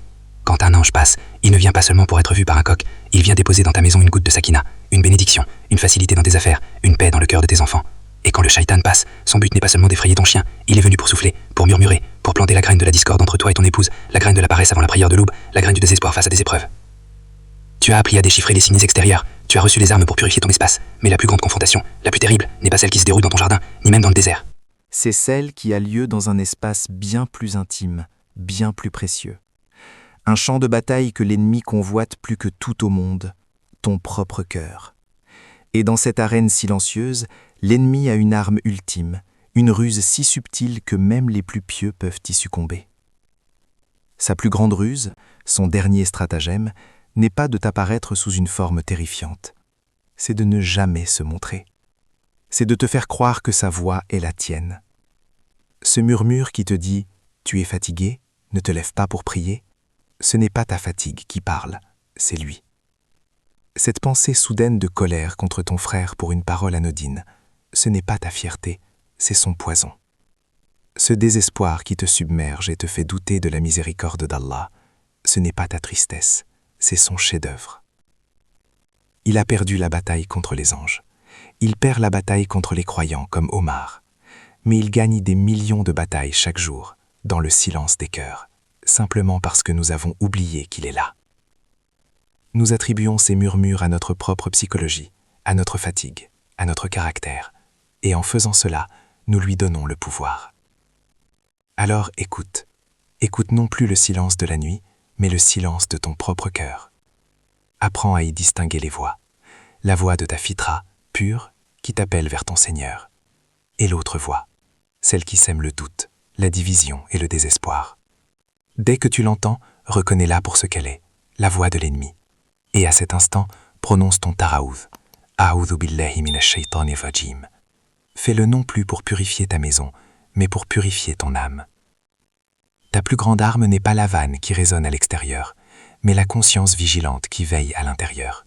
Quand un ange passe, il ne vient pas seulement pour être vu par un coq, il vient déposer dans ta maison une goutte de sakina, une bénédiction, une facilité dans tes affaires, une paix dans le cœur de tes enfants. Et quand le shaitan passe, son but n'est pas seulement d'effrayer ton chien, il est venu pour souffler, pour murmurer, pour planter la graine de la discorde entre toi et ton épouse, la graine de la paresse avant la prière de l'aube, la graine du désespoir face à des épreuves. Tu as appris à déchiffrer les signes extérieurs, tu as reçu les armes pour purifier ton espace, mais la plus grande confrontation, la plus terrible, n'est pas celle qui se déroule dans ton jardin, ni même dans le désert. C'est celle qui a lieu dans un espace bien plus intime, bien plus précieux. Un champ de bataille que l'ennemi convoite plus que tout au monde, ton propre cœur. Et dans cette arène silencieuse, l'ennemi a une arme ultime, une ruse si subtile que même les plus pieux peuvent y succomber. Sa plus grande ruse, son dernier stratagème, n'est pas de t'apparaître sous une forme terrifiante. C'est de ne jamais se montrer. C'est de te faire croire que sa voix est la tienne. Ce murmure qui te dit « Tu es fatigué, ne te lève pas pour prier », ce n'est pas ta fatigue qui parle, c'est lui. Cette pensée soudaine de colère contre ton frère pour une parole anodine, ce n'est pas ta fierté, c'est son poison. Ce désespoir qui te submerge et te fait douter de la miséricorde d'Allah, ce n'est pas ta tristesse, c'est son chef-d'œuvre. Il a perdu la bataille contre les anges. Il perd la bataille contre les croyants comme Omar. Mais il gagne des millions de batailles chaque jour, dans le silence des cœurs, simplement parce que nous avons oublié qu'il est là. Nous attribuons ces murmures à notre propre psychologie, à notre fatigue, à notre caractère, et en faisant cela, nous lui donnons le pouvoir. Alors écoute. Écoute non plus le silence de la nuit, mais le silence de ton propre cœur. Apprends à y distinguer les voix. La voix de ta fitra, pure, qui t'appelle vers ton Seigneur. Et l'autre voix, celle qui sème le doute, la division et le désespoir. Dès que tu l'entends, reconnais-la pour ce qu'elle est, la voix de l'ennemi. Et à cet instant, prononce ton taraouz. A'oudhu billahi minash shaitanir rajim. Fais-le non plus pour purifier ta maison, mais pour purifier ton âme. Ta plus grande arme n'est pas la vanne qui résonne à l'extérieur, mais la conscience vigilante qui veille à l'intérieur.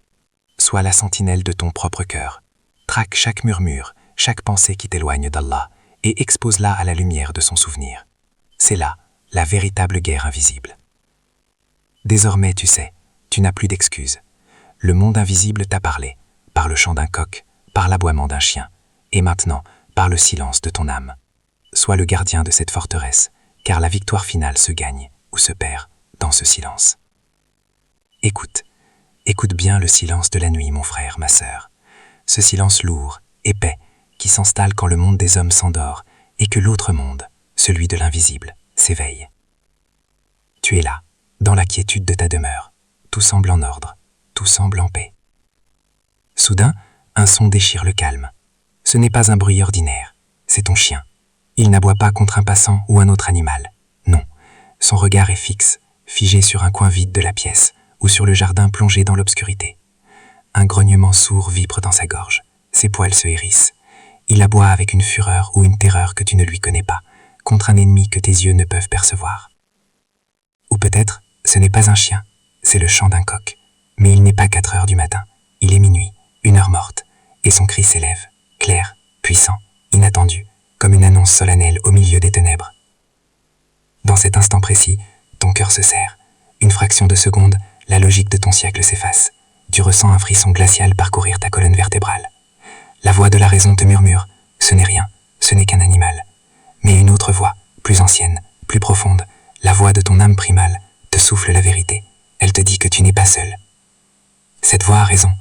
Sois la sentinelle de ton propre cœur. Traque chaque murmure, chaque pensée qui t'éloigne d'Allah, et expose-la à la lumière de son souvenir. C'est là la véritable guerre invisible. Désormais, tu sais, tu n'as plus d'excuses. Le monde invisible t'a parlé, par le chant d'un coq, par l'aboiement d'un chien, et maintenant, par le silence de ton âme. Sois le gardien de cette forteresse, car la victoire finale se gagne ou se perd dans ce silence. Écoute, écoute bien le silence de la nuit, mon frère, ma sœur. Ce silence lourd, épais, qui s'installe quand le monde des hommes s'endort et que l'autre monde, celui de l'invisible, s'éveille. Tu es là, dans la quiétude de ta demeure. Tout semble en ordre, tout semble en paix. Soudain, un son déchire le calme. Ce n'est pas un bruit ordinaire, c'est ton chien. Il n'aboie pas contre un passant ou un autre animal. Non, son regard est fixe, figé sur un coin vide de la pièce ou sur le jardin plongé dans l'obscurité. Un grognement sourd vibre dans sa gorge, ses poils se hérissent. Il aboie avec une fureur ou une terreur que tu ne lui connais pas, contre un ennemi que tes yeux ne peuvent percevoir. Ou peut-être, ce n'est pas un chien, c'est le chant d'un coq. Mais il n'est pas 4 heures du matin, il est minuit, 1 heure morte, et son cri s'élève, clair, puissant, inattendu, comme une annonce solennelle au milieu des ténèbres. Dans cet instant précis, ton cœur se serre. Une fraction de seconde, la logique de ton siècle s'efface. Tu ressens un frisson glacial parcourir ta colonne vertébrale. La voix de la raison te murmure, ce n'est rien, ce n'est qu'un animal. Mais une autre voix, plus ancienne, plus profonde, la voix de ton âme primale, te souffle la vérité. Elle te dit que tu n'es pas seul. Cette voix a raison,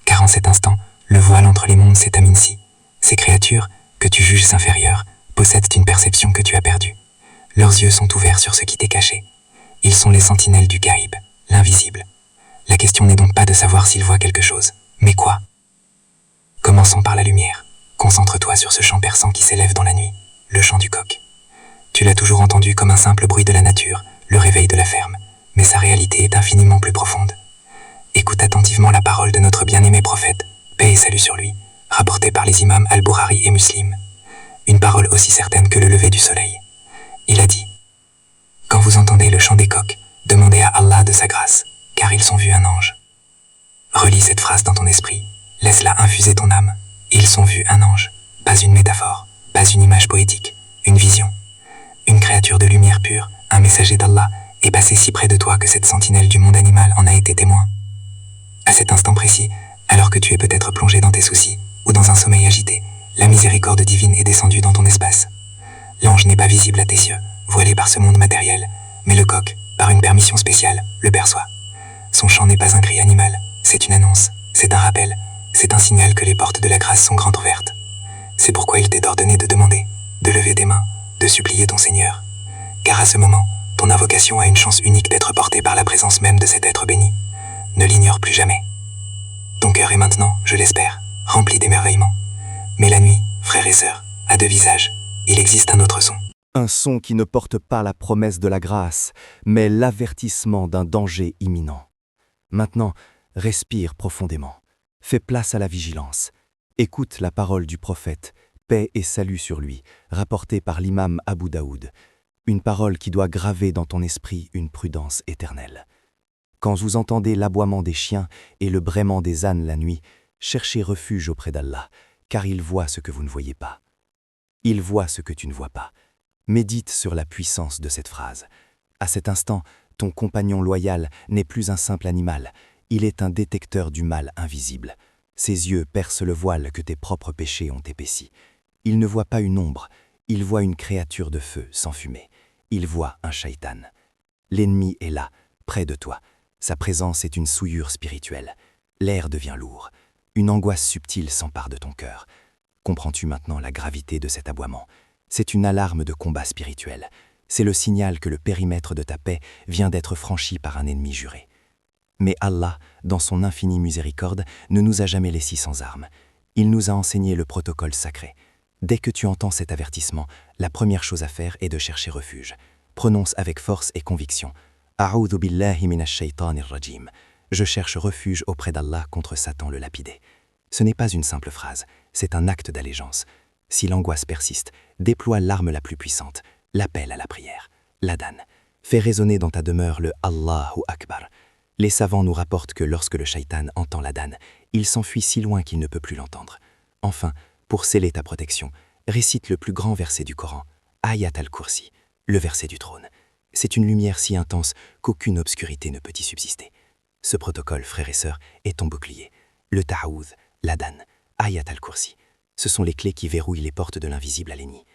car en cet instant, le voile entre les mondes s'est aminci. Ces créatures, que tu juges inférieures, possèdent une perception que tu as perdue. Leurs yeux sont ouverts sur ce qui t'est caché. Ils sont les sentinelles du Gaïb, l'invisible. La question n'est donc pas de savoir s'ils voient quelque chose, mais quoi? Commençons par la lumière. Concentre-toi sur ce chant perçant qui s'élève dans la nuit, le chant du coq. Tu l'as toujours entendu comme un simple bruit de la nature, le réveil de la ferme, mais sa réalité est infiniment plus profonde. Écoute attentivement la parole de notre bien-aimé prophète, paix et salut sur lui, rapportée par les imams Al-Bukhari et Muslim. Une parole aussi certaine que le lever du soleil. Il a dit « Quand vous entendez le chant des coqs, demandez à Allah de sa grâce, car ils ont vu un ange. » Relis cette phrase dans ton esprit, laisse-la infuser ton âme. Ils ont vu un ange, pas une métaphore, pas une image poétique, une vision. Une créature de lumière pure, un messager d'Allah, est passé si près de toi que cette sentinelle du monde animal en a été témoin. À cet instant précis, alors que tu es peut-être plongé dans tes soucis, ou dans un sommeil agité, la miséricorde divine est descendue dans ton espace. L'ange n'est pas visible à tes yeux, voilé par ce monde matériel, mais le coq, par une permission spéciale, le perçoit. Son chant n'est pas un cri animal, c'est une annonce, c'est un rappel, c'est un signal que les portes de la grâce sont grandes ouvertes. C'est pourquoi il t'est ordonné de demander, de lever des mains, de supplier ton Seigneur. Car à ce moment, ton invocation a une chance unique d'être portée par la présence même de cet être béni. Ne l'ignore plus jamais. Ton cœur est maintenant, je l'espère, rempli d'émerveillement. Mais la nuit, frères et sœurs, a deux visages. Il existe un autre son. Un son qui ne porte pas la promesse de la grâce, mais l'avertissement d'un danger imminent. Maintenant, respire profondément. Fais place à la vigilance. Écoute la parole du prophète, paix et salut sur lui, rapportée par l'imam Abu Daoud. Une parole qui doit graver dans ton esprit une prudence éternelle. Quand vous entendez l'aboiement des chiens et le braiement des ânes la nuit, cherchez refuge auprès d'Allah, car il voit ce que vous ne voyez pas. Il voit ce que tu ne vois pas. Médite sur la puissance de cette phrase. À cet instant, ton compagnon loyal n'est plus un simple animal, il est un détecteur du mal invisible. Ses yeux percent le voile que tes propres péchés ont épaissi. Il ne voit pas une ombre, il voit une créature de feu sans fumée. Il voit un shaitan. L'ennemi est là, près de toi. Sa présence est une souillure spirituelle. L'air devient lourd. Une angoisse subtile s'empare de ton cœur. Comprends-tu maintenant la gravité de cet aboiement? C'est une alarme de combat spirituel. C'est le signal que le périmètre de ta paix vient d'être franchi par un ennemi juré. Mais Allah, dans son infinie miséricorde, ne nous a jamais laissés sans armes. Il nous a enseigné le protocole sacré. Dès que tu entends cet avertissement, la première chose à faire est de chercher refuge. Prononce avec force et conviction. A'udhu billahi minash shaitanir rajim. Je cherche refuge auprès d'Allah contre Satan le lapidé. Ce n'est pas une simple phrase, c'est un acte d'allégeance. Si l'angoisse persiste, déploie l'arme la plus puissante, l'appel à la prière, l'adhan. Fais résonner dans ta demeure le Allahu Akbar. Les savants nous rapportent que lorsque le shaitan entend l'adhan, il s'enfuit si loin qu'il ne peut plus l'entendre. Enfin, pour sceller ta protection, récite le plus grand verset du Coran, Ayat al-Kursi, le verset du trône. C'est une lumière si intense qu'aucune obscurité ne peut y subsister. Ce protocole, frères et sœurs, est ton bouclier. Le ta'aouz, l'adhan, Ayat al-Kursi. Ce sont les clés qui verrouillent les portes de l'invisible à l'ennemi.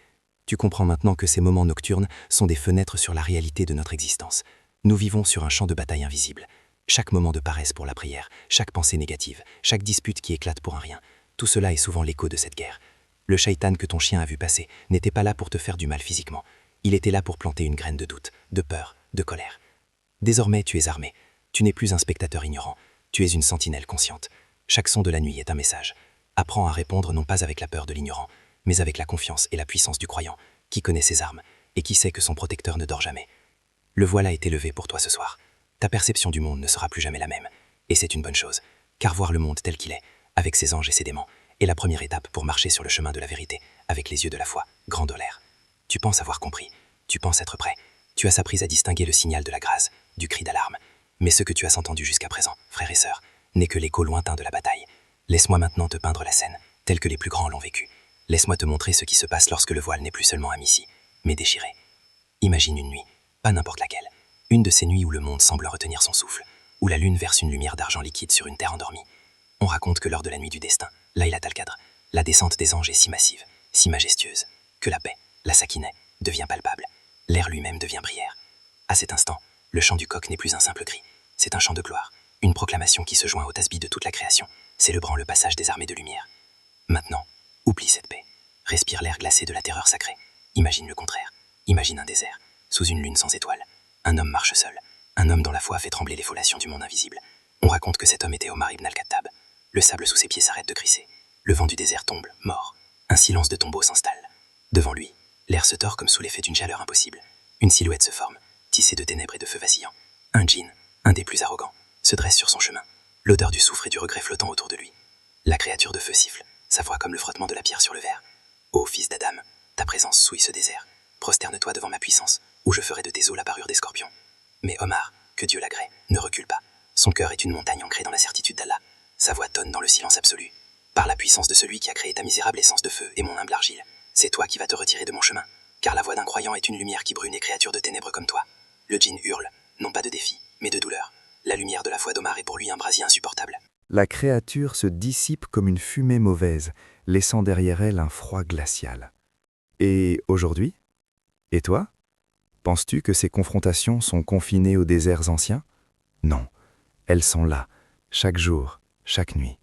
Tu comprends maintenant que ces moments nocturnes sont des fenêtres sur la réalité de notre existence. Nous vivons sur un champ de bataille invisible. Chaque moment de paresse pour la prière, chaque pensée négative, chaque dispute qui éclate pour un rien, tout cela est souvent l'écho de cette guerre. Le shaitan que ton chien a vu passer n'était pas là pour te faire du mal physiquement. Il était là pour planter une graine de doute, de peur, de colère. Désormais, tu es armé. Tu n'es plus un spectateur ignorant. Tu es une sentinelle consciente. Chaque son de la nuit est un message. Apprends à répondre non pas avec la peur de l'ignorant, mais avec la confiance et la puissance du croyant, qui connaît ses armes et qui sait que son protecteur ne dort jamais. Le voile a été levé pour toi ce soir. Ta perception du monde ne sera plus jamais la même. Et c'est une bonne chose, car voir le monde tel qu'il est, avec ses anges et ses démons, est la première étape pour marcher sur le chemin de la vérité, avec les yeux de la foi, grandolaire. Tu penses avoir compris, tu penses être prêt, tu as appris à distinguer le signal de la grâce, du cri d'alarme. Mais ce que tu as entendu jusqu'à présent, frères et sœurs, n'est que l'écho lointain de la bataille. Laisse-moi maintenant te peindre la scène, telle que les plus grands l'ont vécue. Laisse-moi te montrer ce qui se passe lorsque le voile n'est plus seulement amici, mais déchiré. Imagine une nuit, pas n'importe laquelle. Une de ces nuits où le monde semble retenir son souffle, où la lune verse une lumière d'argent liquide sur une terre endormie. On raconte que lors de la nuit du destin, Laylat al-Qadr, La descente des anges est si massive, si majestueuse, que la paix, la sakinah, devient palpable. L'air lui-même devient prière. À cet instant, le chant du coq n'est plus un simple cri. C'est un chant de gloire, une proclamation qui se joint au tasbih de toute la création, célébrant le passage des armées de lumière. Maintenant, oublie cette paix. Respire l'air glacé de la terreur sacrée. Imagine le contraire. Imagine un désert, sous une lune sans étoiles. Un homme marche seul. Un homme dont la foi fait trembler les fondations du monde invisible. On raconte que cet homme était Omar ibn al-Khattab. Le sable sous ses pieds s'arrête de crisser. Le vent du désert tombe, mort. Un silence de tombeau s'installe. Devant lui, l'air se tord comme sous l'effet d'une chaleur impossible. Une silhouette se forme, tissée de ténèbres et de feux vacillants. Un djinn, un des plus arrogants, se dresse sur son chemin, l'odeur du soufre et du regret flottant autour de lui. La créature de feu siffle, sa voix comme le frottement de la pierre sur le verre. Ô fils d'Adam, ta présence souille ce désert. Prosterne-toi devant ma puissance, ou je ferai de tes os la parure des scorpions. Mais Omar, que Dieu l'agrée, ne recule pas. Son cœur est une montagne ancrée dans la certitude d'Allah. Sa voix tonne dans le silence absolu. Par la puissance de celui qui a créé ta misérable essence de feu et mon humble argile, c'est toi qui vas te retirer de mon chemin, car la voix d'un croyant est une lumière qui brûle les créatures de ténèbres comme toi. Le djinn hurle, non pas de défi, mais de douleur. La lumière de la foi d'Omar est pour lui un brasier insupportable. La créature se dissipe comme une fumée mauvaise, laissant derrière elle un froid glacial. Et aujourd'hui? Et toi? Penses-tu que ces confrontations sont confinées aux déserts anciens? Non, elles sont là, chaque jour, chaque nuit.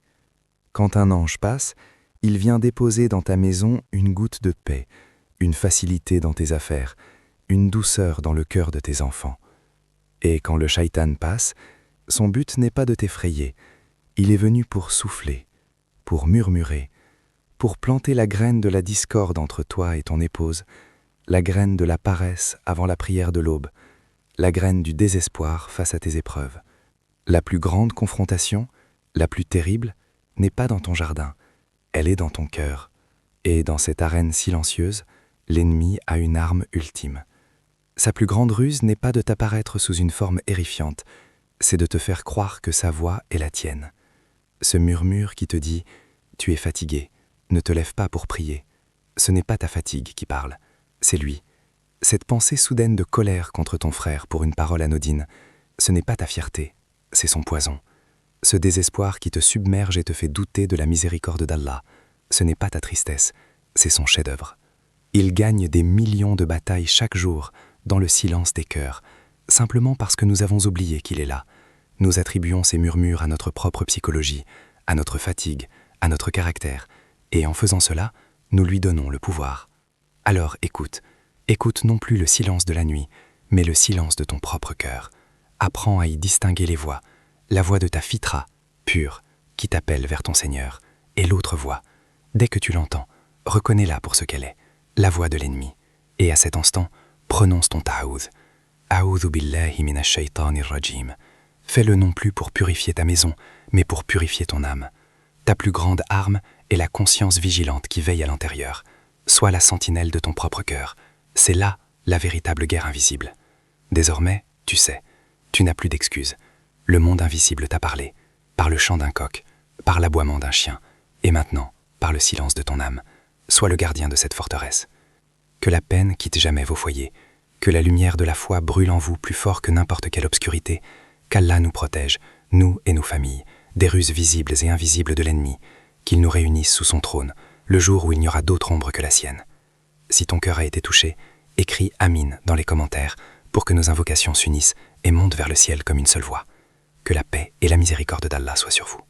Quand un ange passe, il vient déposer dans ta maison une goutte de paix, une facilité dans tes affaires, une douceur dans le cœur de tes enfants. Et quand le shaitan passe, son but n'est pas de t'effrayer, il est venu pour souffler, pour murmurer, pour planter la graine de la discorde entre toi et ton épouse, la graine de la paresse avant la prière de l'aube, la graine du désespoir face à tes épreuves. La plus grande confrontation, la plus terrible, n'est pas dans ton jardin, elle est dans ton cœur. Et dans cette arène silencieuse, l'ennemi a une arme ultime. Sa plus grande ruse n'est pas de t'apparaître sous une forme ériffiante, c'est de te faire croire que sa voix est la tienne. Ce murmure qui te dit « Tu es fatigué, ne te lève pas pour prier », ce n'est pas ta fatigue qui parle, c'est lui. Cette pensée soudaine de colère contre ton frère pour une parole anodine, ce n'est pas ta fierté, c'est son poison. Ce désespoir qui te submerge et te fait douter de la miséricorde d'Allah, ce n'est pas ta tristesse, c'est son chef-d'œuvre. Il gagne des millions de batailles chaque jour dans le silence des cœurs, simplement parce que nous avons oublié qu'il est là. Nous attribuons ces murmures à notre propre psychologie, à notre fatigue, à notre caractère, et en faisant cela, nous lui donnons le pouvoir. Alors écoute non plus le silence de la nuit, mais le silence de ton propre cœur. Apprends à y distinguer les voix, la voix de ta fitra, pure, qui t'appelle vers ton Seigneur, et l'autre voix. Dès que tu l'entends, reconnais-la pour ce qu'elle est, la voix de l'ennemi. Et à cet instant, prononce ton ta'awudh. A'udhu billahi minash shaitanir rajim. Fais-le non plus pour purifier ta maison, mais pour purifier ton âme. Ta plus grande arme est la conscience vigilante qui veille à l'intérieur. Sois la sentinelle de ton propre cœur. C'est là la véritable guerre invisible. Désormais, tu sais, tu n'as plus d'excuses. Le monde invisible t'a parlé, par le chant d'un coq, par l'aboiement d'un chien, et maintenant, par le silence de ton âme. Sois le gardien de cette forteresse. Que la peine quitte jamais vos foyers, que la lumière de la foi brûle en vous plus fort que n'importe quelle obscurité, qu'Allah nous protège, nous et nos familles, des ruses visibles et invisibles de l'ennemi, qu'il nous réunisse sous son trône, le jour où il n'y aura d'autre ombre que la sienne. Si ton cœur a été touché, écris « Amin » dans les commentaires pour que nos invocations s'unissent et montent vers le ciel comme une seule voix. Que la paix et la miséricorde d'Allah soient sur vous.